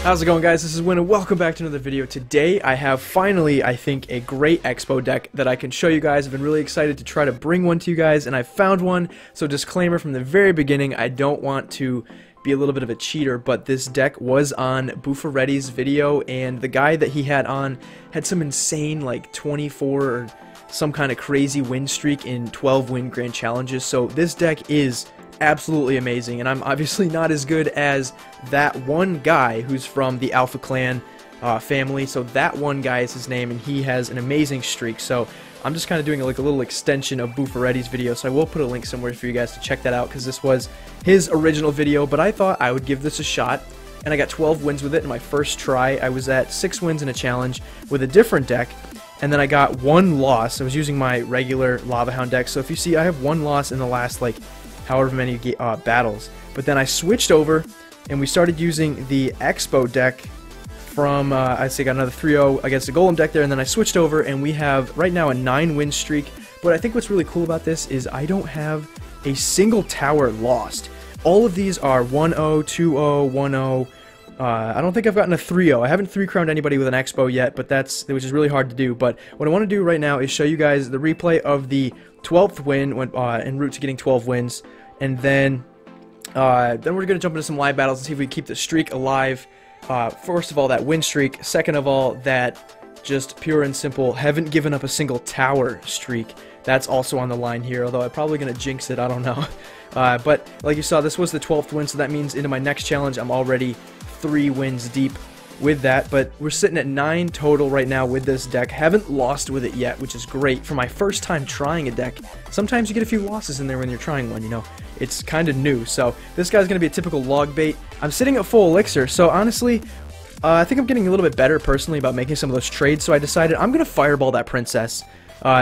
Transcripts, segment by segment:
How's it going, guys? This is Win, and welcome back to another video. Today I have finally, I think, a great XBOW deck that I can show you guys. I've been really excited to try to bring one to you guys, and I found one. So disclaimer from the very beginning, I don't want to be a little bit of a cheater, but this deck was on Bufarete's video, and the guy that he had on had some insane, like 24 or some kind of crazy win streak in 12 win grand challenges. So this deck is absolutely amazing, and I'm obviously not as good as ThatOneGuy, who's from the Alpha Clan family. So ThatOneGuy is his name, and he has an amazing streak. So I'm just kind of doing like a little extension of Bufarete's video, so I will put a link somewhere for you guys to check that out, because this was his original video, but I thought I would give this a shot, and I got 12 wins with it in my first try. I was at 6 wins in a challenge with a different deck, and then I got 1 loss. I was using my regular Lava Hound deck, so if you see, I have 1 loss in the last, like, however many battles. But then I switched over, and we started using the XBOW deck from, I got another 3-0 against a Golem deck there, and then I switched over, and we have, right now, a 9-win streak. But I think what's really cool about this is I don't have a single tower lost. All of these are 1-0, 2-0, 1-0. I don't think I've gotten a 3-0. I haven't 3-crowned anybody with an XBOW yet, but which is really hard to do. But what I want to do right now is show you guys the replay of the 12th win en route to getting 12 wins. And then we're going to jump into some live battles and see if we can keep the streak alive. First of all, that win streak. Second of all, that just pure and simple haven't given up a single tower streak. That's also on the line here, although I'm probably going to jinx it, I don't know. But like you saw, this was the 12th win, so that means into my next challenge I'm already 3 wins deep with that. But we're sitting at 9 total right now with this deck. Haven't lost with it yet, which is great for my first time trying a deck. Sometimes you get a few losses in there when you're trying one, you know. It's kind of new. So this guy's going to be a typical log bait. I'm sitting at full elixir, so honestly, I think I'm getting a little bit better personally about making some of those trades, so I decided I'm going to fireball that princess.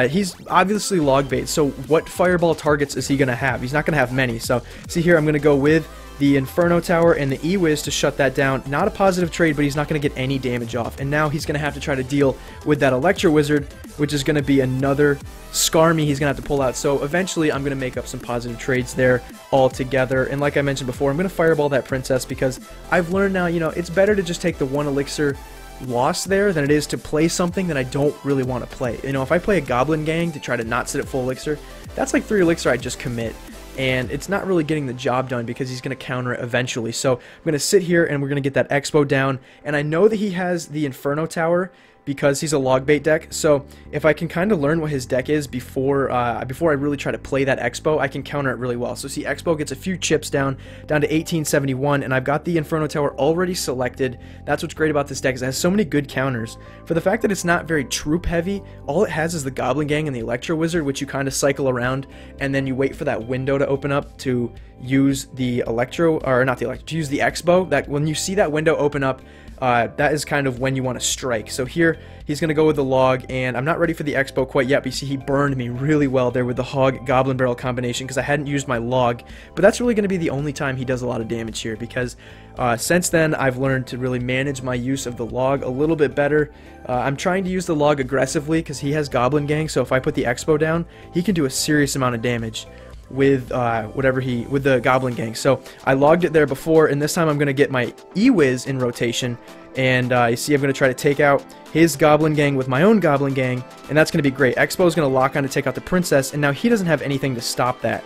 He's obviously log bait, so what fireball targets is he going to have? He's not going to have many. So see here, I'm going to go with the Inferno Tower and the E-Wiz to shut that down. Not a positive trade, but he's not going to get any damage off. And now he's going to have to try to deal with that Electro Wizard, which is going to be another Skarmy he's going to have to pull out. So eventually I'm going to make up some positive trades there all together. And like I mentioned before, I'm going to fireball that princess, because I've learned now, you know, it's better to just take the 1 elixir loss there than it is to play something that I don't really want to play. You know, if I play a Goblin Gang to try to not sit at full elixir, that's like 3 elixir I just commit. And it's not really getting the job done, because he's going to counter it eventually. So I'm going to sit here, and we're going to get that XBOW down. And I know that he has the Inferno Tower because he's a log bait deck. So if I can kind of learn what his deck is before I really try to play that XBOW, I can counter it really well. So see, XBOW gets a few chips down to 1871, and I've got the Inferno Tower already selected. That's what's great about this deck, is it has so many good counters. For the fact that it's not very troop heavy, all it has is the Goblin Gang and the Electro Wizard, which you kind of cycle around, and then you wait for that window to open up to use the Electro, or not the Electro, to use the XBOW. That when you see that window open up, that is kind of when you want to strike. So here, he's going to go with the log, and I'm not ready for the XBOW quite yet, but you see he burned me really well there with the Hog Goblin Barrel combination, because I hadn't used my log. But that's really going to be the only time he does a lot of damage here, because since then I've learned to really manage my use of the log a little bit better. I'm trying to use the log aggressively, because he has Goblin Gang, so if I put the XBOW down, he can do a serious amount of damage with with the Goblin Gang. So I logged it there before, and this time I'm going to get my E-Wiz in rotation, and you see I'm going to try to take out his Goblin Gang with my own Goblin Gang, and that's going to be great. XBOW is going to lock on to take out the princess, and now he doesn't have anything to stop that,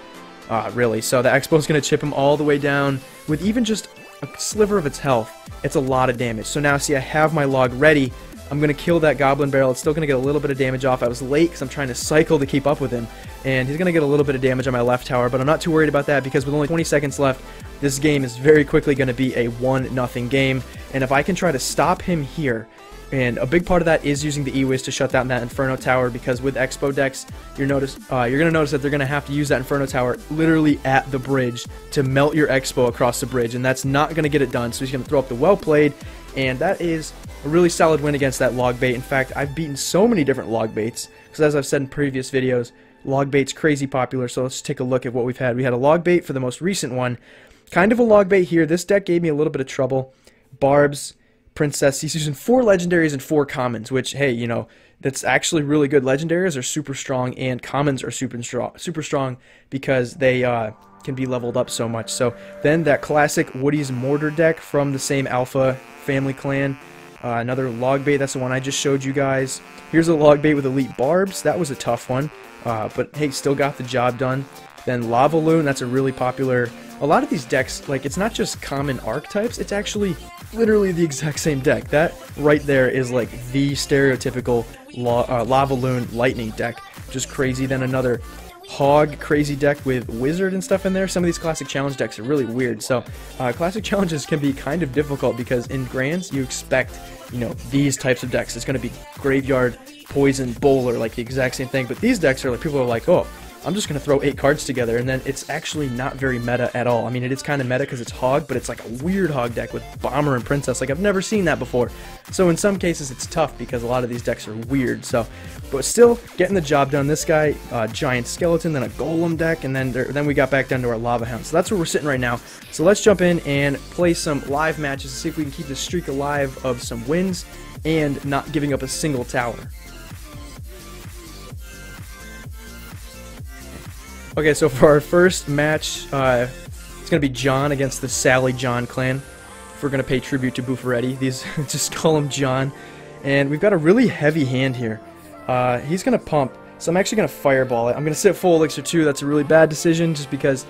really. So the XBOW is going to chip him all the way down with even just a sliver of its health. It's a lot of damage. So now see, I have my log ready. I'm going to kill that Goblin Barrel. It's still going to get a little bit of damage off. I was late because I'm trying to cycle to keep up with him, and he's going to get a little bit of damage on my left tower, but I'm not too worried about that, because with only 20 seconds left, this game is very quickly going to be a 1-0 game. And if I can try to stop him here, and a big part of that is using the E-Wiz to shut down that Inferno Tower, because with XBOW decks, you're going to notice that they're going to have to use that Inferno Tower literally at the bridge to melt your XBOW across the bridge, and that's not going to get it done. So he's going to throw up the well played, and that is a really solid win against that log bait. In fact, I've beaten so many different log baits, because as I've said in previous videos, log bait's crazy popular. So let's take a look at what we've had. We had a log bait for the most recent one, kind of a log bait here. This deck gave me a little bit of trouble. Barbs, Princess, he's using 4 legendaries and 4 commons, which, hey, you know, that's actually really good. Legendaries are super strong, and commons are super strong because they can be leveled up so much. So then that classic Woody's Mortar deck from the same Alpha family clan. Another log bait, that's the one I just showed you guys. Here's a log bait with elite barbs. That was a tough one, but hey, still got the job done. Then Lava Loon, that's a really popular. A lot of these decks, like, it's not just common archetypes, it's actually literally the exact same deck. That right there is like the stereotypical Lava Loon lightning deck. Just crazy. Then another Hog crazy deck with Wizard and stuff in there. Some of these classic challenge decks are really weird. So classic challenges can be kind of difficult because in Grands you expect, you know, these types of decks. It's going to be Graveyard, Poison, Bowler, like the exact same thing. But these decks are like, people are like, oh, I'm just going to throw 8 cards together, and then it's actually not very meta at all. I mean, it is kind of meta because it's Hog, but it's like a weird Hog deck with Bomber and Princess. Like, I've never seen that before. So in some cases, it's tough because a lot of these decks are weird. So, but still getting the job done. This guy, Giant Skeleton, then a Golem deck, and then we got back down to our Lava Hound. So that's where we're sitting right now. So let's jump in and play some live matches to see if we can keep this streak alive of some wins and not giving up a single tower. Okay, so for our first match, it's going to be John against the Sally John clan. If we're going to pay tribute to Bufarete, these just call him John. And we've got a really heavy hand here. He's going to pump, so I'm actually going to fireball it. I'm going to sit full elixir too. That's a really bad decision just because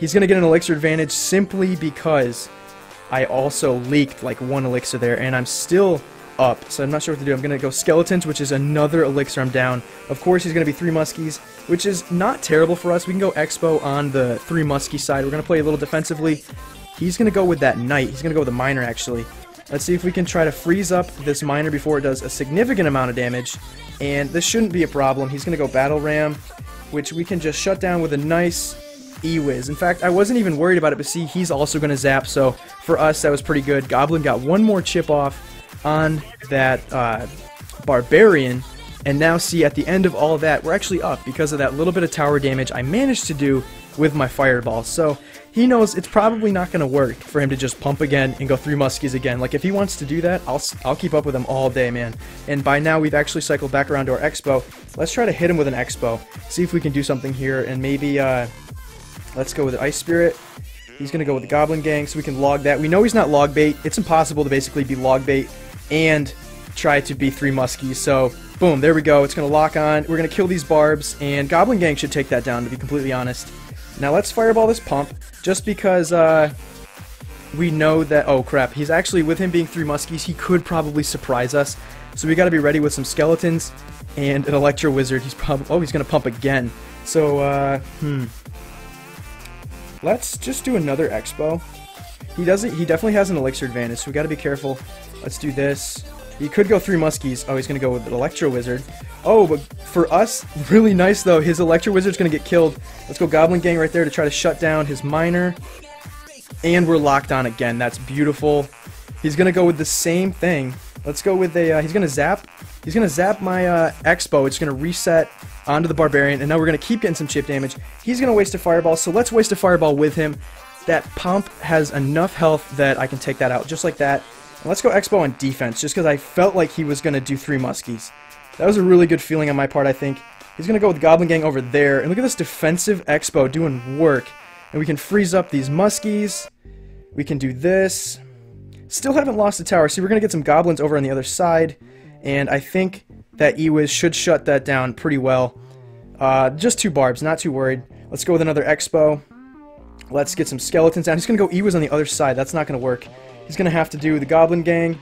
he's going to get an elixir advantage simply because I also leaked like 1 elixir there, and I'm still up, so I'm not sure what to do. I'm going to go Skeletons, which is another elixir I'm down. Of course, he's going to be 3 Muskies, which is not terrible for us. We can go XBOW on the 3 Muskie side. We're going to play a little defensively. He's going to go with that Knight. He's going to go with the Miner, actually. Let's see if we can try to freeze up this Miner before it does a significant amount of damage, and this shouldn't be a problem. He's going to go Battle Ram, which we can just shut down with a nice E-Wiz. In fact, I wasn't even worried about it, but see, he's also going to zap, so for us, that was pretty good. Goblin got 1 more chip off on that Barbarian, and now see, at the end of all of that, we're actually up because of that little bit of tower damage I managed to do with my Fireball. So he knows it's probably not going to work for him to just pump again and go 3 Muskies again. Like, if he wants to do that, I'll keep up with him all day, man. And by now, we've actually cycled back around to our XBOW. Let's try to hit him with an XBOW, see if we can do something here, and maybe, let's go with an Ice Spirit. He's going to go with the Goblin Gang, so we can log that. We know he's not log bait. It's impossible to basically be log bait and try to be 3 Muskies. So, boom, there we go. It's going to lock on. We're going to kill these Barbs, and Goblin Gang should take that down, to be completely honest. Now, let's Fireball this Pump, just because we know that... Oh, crap. He's actually, with him being 3 Muskies, he could probably surprise us. So we got to be ready with some Skeletons and an Electro Wizard. He's probably... Oh, he's going to pump again. So, let's just do another XBOW. He definitely has an elixir advantage, so we gotta be careful. Let's do this. He could go 3 Muskies. Oh, he's gonna go with the Electro Wizard. Oh, but for us, really nice though. His Electro Wizard's gonna get killed. Let's go Goblin Gang right there to try to shut down his Miner. And we're locked on again. That's beautiful. He's gonna go with the same thing. Let's go with a, he's gonna zap. He's gonna zap my XBOW. It's gonna reset onto the Barbarian, and now we're gonna keep getting some chip damage. He's gonna waste a Fireball, so let's waste a Fireball with him. That Pump has enough health that I can take that out, just like that. And let's go XBOW on defense, just because I felt like he was gonna do 3 Muskies. That was a really good feeling on my part, I think. He's gonna go with Goblin Gang over there, and look at this defensive XBOW doing work. And we can freeze up these Muskies. We can do this. Still haven't lost the tower. See, we're gonna get some Goblins over on the other side, and I think that E-Wiz should shut that down pretty well. Just 2 Barbs, not too worried. Let's go with another XBOW. Let's get some Skeletons down. He's going to go E-Wiz on the other side. That's not going to work. He's going to have to do the Goblin Gang.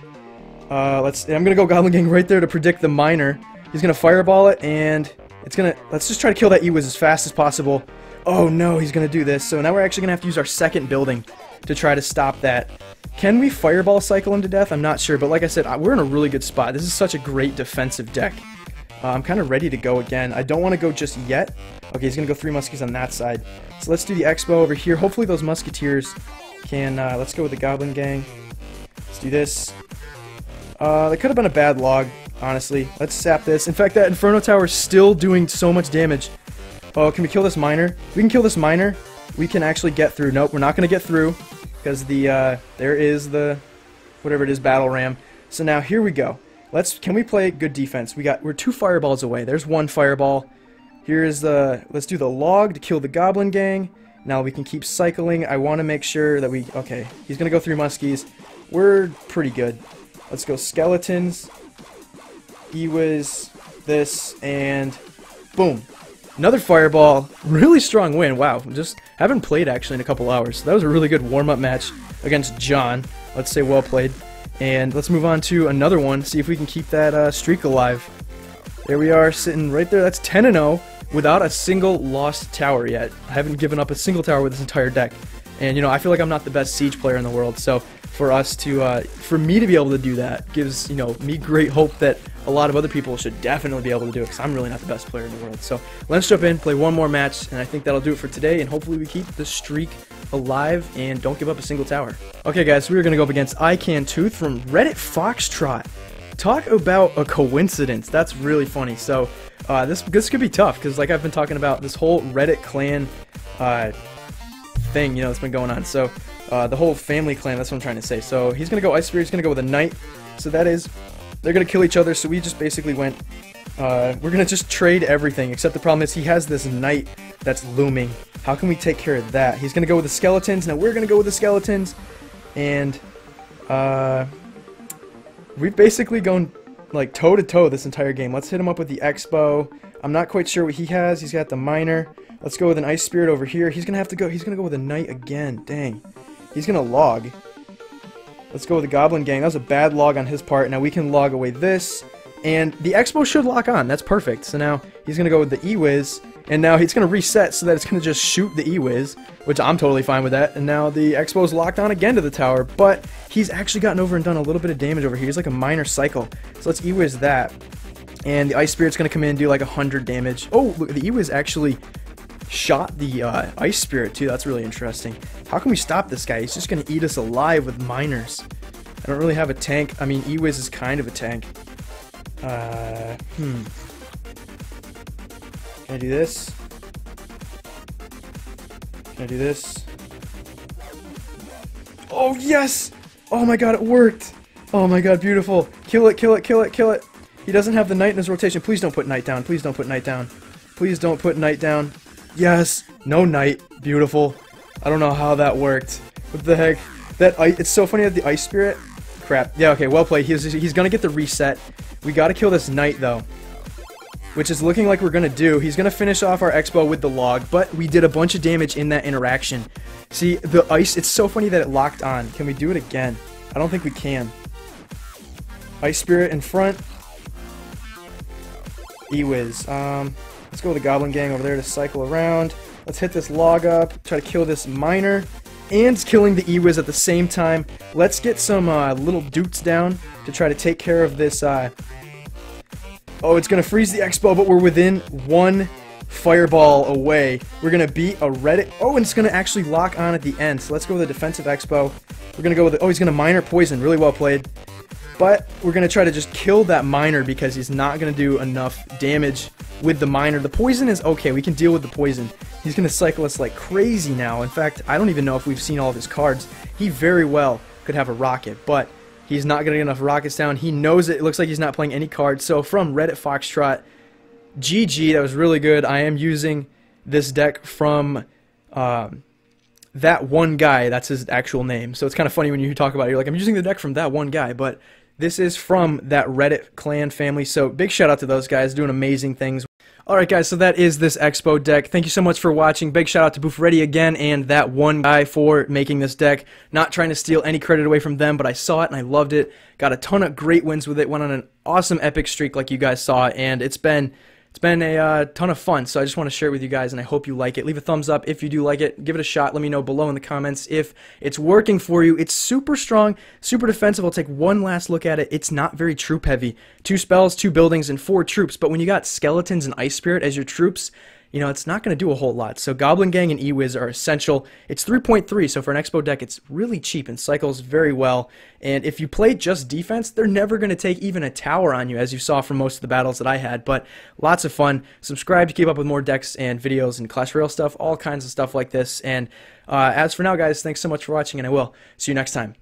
I'm going to go Goblin Gang right there to predict the Miner. He's going to Fireball it, and it's going to... Let's just try to kill that E-Wiz as fast as possible. Oh no, he's going to do this. So now we're actually going to have to use our second building to try to stop that. Can we Fireball cycle him to death? I'm not sure, but like I said, we're in a really good spot. This is such a great defensive deck. I'm kind of ready to go again. I don't want to go just yet. Okay, he's going to go 3 Muskies on that side. So let's do the XBOW over here. Hopefully those Musketeers can... let's go with the Goblin Gang. Let's do this. That could have been a bad log, honestly. Let's sap this. In fact, that Inferno Tower is still doing so much damage. Oh, can we kill this Miner? We can kill this Miner. We can actually get through. Nope, we're not going to get through. Because the, there is the... whatever it is, Battle Ram. So now, here we go. Can we play good defense? We're 2 fireballs away. There's 1 fireball. Let's do the log to kill the goblin gang. Now we can keep cycling. I want to make sure that okay, he's going to go through muskies. We're pretty good. Let's go skeletons. Ewiz, this, and boom. Another fireball. Really strong win. Wow, just haven't played actually in a couple hours. So that was a really good warm-up match against John. Let's say well played. And let's move on to another one, see if we can keep that streak alive. There we are, sitting right there. That's 10-0 without a single lost tower yet. I haven't given up a single tower with this entire deck. And, you know, I feel like I'm not the best Siege player in the world, so for me to be able to do that gives, you know, me great hope that a lot of other people should definitely be able to do it, because I'm really not the best player in the world. So let's jump in, play one more match, and I think that'll do it for today, and hopefully we keep the streak alive and don't give up a single tower. Okay guys, we're going to go up against I Can Tooth from Reddit Foxtrot. Talk about a coincidence. That's really funny. So this could be tough, because like I've been talking about this whole Reddit clan thing, you know, that's been going on. So the whole family clan, that's what I'm trying to say. So he's going to go Ice Spear, he's going to go with a Knight. So that is, they're going to kill each other. So we just basically went, we're going to just trade everything, except the problem is he has this Knight that's looming. How can we take care of that? He's going to go with the skeletons. Now we're going to go with the skeletons. And we've basically gone like toe-to-toe this entire game. Let's hit him up with the XBOW. I'm not quite sure what he has. He's got the Miner. Let's go with an Ice Spirit over here. He's going to go with a Knight again. Dang. He's going to log. Let's go with the Goblin Gang. That was a bad log on his part. Now we can log away this. And the XBOW should lock on. That's perfect. So now he's going to go with the Ewiz. And now he's going to reset so that it's going to just shoot the Ewiz, which I'm totally fine with that. And now the XBOW's locked on again to the tower. But he's actually gotten over and done a little bit of damage over here. He's like a minor cycle. So let's Ewiz that. And the Ice Spirit's going to come in and do like 100 damage. Oh, look, the Ewiz actually shot the Ice Spirit too. That's really interesting. How can we stop this guy? He's just going to eat us alive with miners. I don't really have a tank. I mean, Ewiz is kind of a tank. Can I do this? Can I do this? Oh, yes! Oh my god, it worked! Oh my god, beautiful. Kill it, kill it, kill it, kill it. He doesn't have the Knight in his rotation. Please don't put Knight down. Please don't put Knight down. Please don't put Knight down. Yes! No Knight. Beautiful. I don't know how that worked. What the heck? It's so funny that the Ice Spirit... Crap. Yeah, okay, well played. He's gonna get the reset. We gotta kill this Knight, though. Which is looking like we're gonna do. He's gonna finish off our XBOW with the log, but we did a bunch of damage in that interaction. See, the ice, it's so funny that it locked on. Can we do it again? I don't think we can. Ice Spirit in front. Ewiz. Let's go with the Goblin Gang over there to cycle around. Let's hit this log up, try to kill this Miner, and killing the Ewiz at the same time. Let's get some little dutes down to try to take care of this, oh, it's going to freeze the XBOW, but we're within 1 fireball away. We're going to beat a Reddit. Oh, and it's going to actually lock on at the end. So let's go with the defensive XBOW. We're going to go with oh, he's going to Miner poison. Really well played. But we're going to try to just kill that Miner because he's not going to do enough damage with the Miner. The poison is okay. We can deal with the poison. He's going to cycle us like crazy now. In fact, I don't even know if we've seen all of his cards. He very well could have a rocket, but he's not going to get enough rockets down. He knows it. It looks like he's not playing any cards. So from Reddit Foxtrot, GG. That was really good. I am using this deck from ThatOneGuy. That's his actual name. So it's kind of funny when you talk about it. You're like, I'm using the deck from ThatOneGuy, but this is from that Reddit clan family. So big shout out to those guys doing amazing things. Alright guys, so that is this XBOW deck. Thank you so much for watching. Big shout out to Bufarete again and ThatOneGuy for making this deck. Not trying to steal any credit away from them, but I saw it and I loved it. Got a ton of great wins with it. Went on an awesome epic streak like you guys saw, and it's been a ton of fun, so I just want to share it with you guys, and I hope you like it. Leave a thumbs up if you do like it. Give it a shot. Let me know below in the comments if it's working for you. It's super strong, super defensive. I'll take one last look at it. It's not very troop heavy. 2 spells, 2 buildings, and 4 troops, but when you got skeletons and Ice Spirit as your troops, you know, it's not going to do a whole lot. So Goblin Gang and Ewiz are essential. It's 3.3, so for an XBOW deck, it's really cheap and cycles very well. And if you play just defense, they're never going to take even a tower on you, as you saw from most of the battles that I had. But lots of fun. Subscribe to keep up with more decks and videos and Clash Royale stuff, all kinds of stuff like this. And as for now, guys, thanks so much for watching, and I will see you next time.